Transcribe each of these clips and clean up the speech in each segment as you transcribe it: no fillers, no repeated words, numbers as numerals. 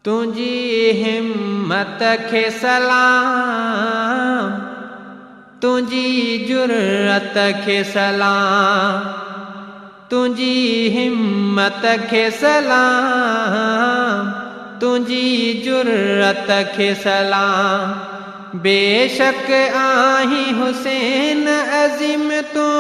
तुझी हिम्मत खे सलाम, तुझी जुर्रत खे सलाम, तुझी हिम्मत खे सलाम, तुझी जुर्रत खे सलाम। बेशक आही हुसैन अज़ीम तो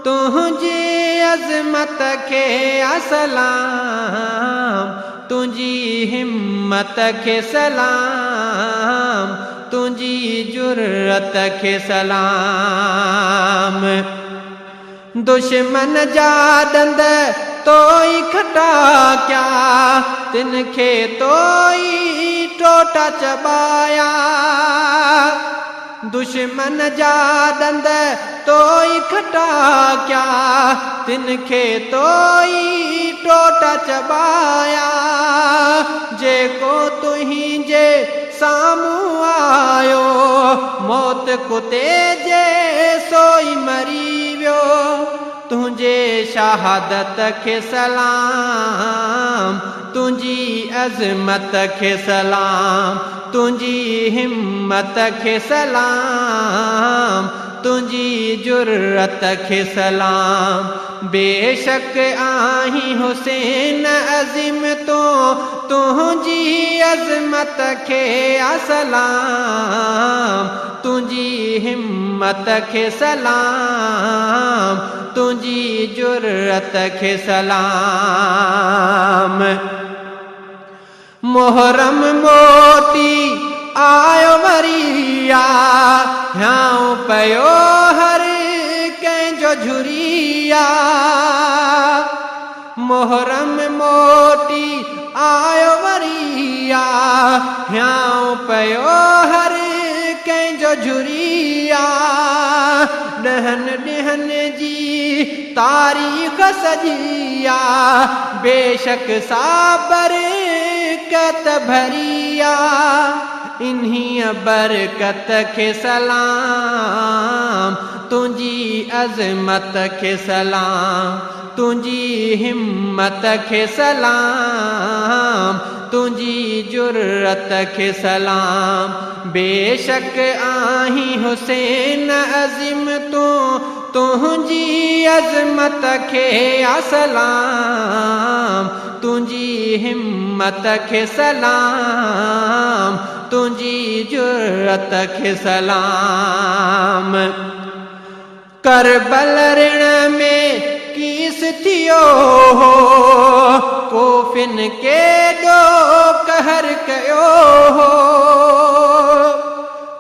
तुझी अज़मत खे असलाम, तुझी हिम्मत खे सलाम, तुझी जुर्रत खे सलाम। दुश्मन जा दंद तोई खटा क्या, तिनखे तोई टोटा चबाया। दुश्मन जा दंद तोई खटा क्या, तिनखे तोई टोटा चबाया। जेको तुंहिंजे साम्हूं आयो, मौत कुते जे सोई मरी वियो। तुझे शहादत खे सलाम, तुझी अज़मत खे सलाम, तुझी हिम्मत खे सलाम, तुझी जुर्रत खे सलाम। बेशक आही हुसैन अज़ीम तो तुझी अज़मत खे असलाम, तुझी हिम्मत खे सलाम, तुझी जुर्रत खे सलाम। मुहर्रम मोटी आयो वरिया, ह्याऊं पयो हर कंहिंजो झुरिया। मुहर्रम मोटी आयो वरिया, ह्याऊं पयो हर कंहिंजो झुरिया। ॾहनि ॾींहनि जी तारीख़ सजिया, बेशक साबर कत भरिया। इन्हीं बरकत खे सलाम, तुझी अज़मत खे सलाम, तुझी हिम्मत खे सलाम, तुझी जुर्रत खे सलाम। बेशक आही हुसैन अज़ीम तो तुझी अज़मत खे असलाम, तुझी हिम्मत खे सलाम, तुझी जुर्रत खे सलाम। करबल ऋण में कीस थियो हो, कोफिन केॾो कहर कयो हो।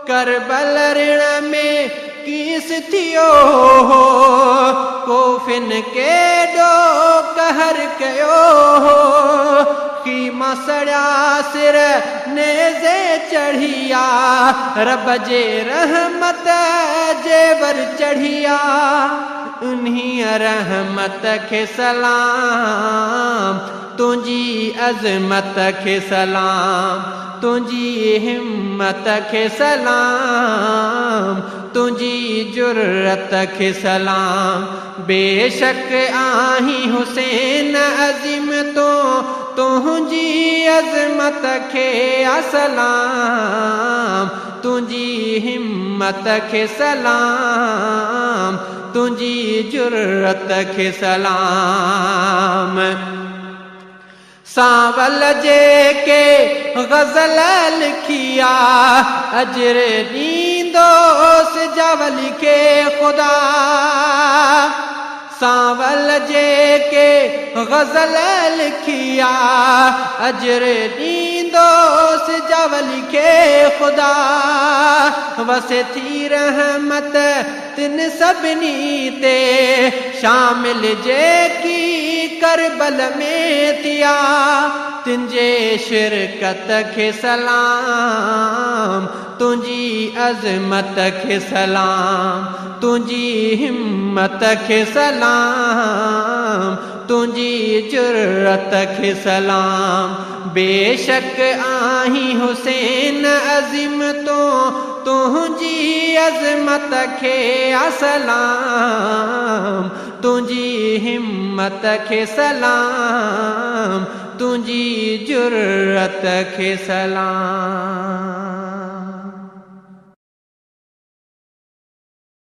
करबल ऋण में कीस थियो हो, कोफिन केॾो कहर कयो हो। कीमा सड़िया सिर नेज़े चढ़िया, रब जे रहमत जेवर चढ़िया। उन्हीं रहमत खे सलाम, तुझी अज़मत खे सलाम, तुझी हिम्मत खे सलाम, तुझी जुर्रत खे सलाम। बेशक आही हुसैन अज़ीम तो तुझी अज़मत खे असलाम, तुझी हिम्मत खे सलाम, तुझी जुर्रत खे सलाम। सावल जेके ग़ज़ल लिखिया, अजर ॾींदोस जवल खे ख़ुदा। सावल जेके ग़ज़ल लिखिया, अजर ॾींदोस जवल खे ख़ुदा। वसे थी रहमत तिन सभिनी ते, शामिल जेकी करबल में थिया। तुझे शिरकत खे सलाम, तुझी अज़मत खे सलाम, तुझी हिम्मत खे सलाम, तुझी जुर्रत खे सलाम। बेशक आही हुसैन अज़ीम तो तुझी अज़मत खे असलाम, तुझी हिम्मत खे सलाम, तुझी जुर्रत खे सलाम।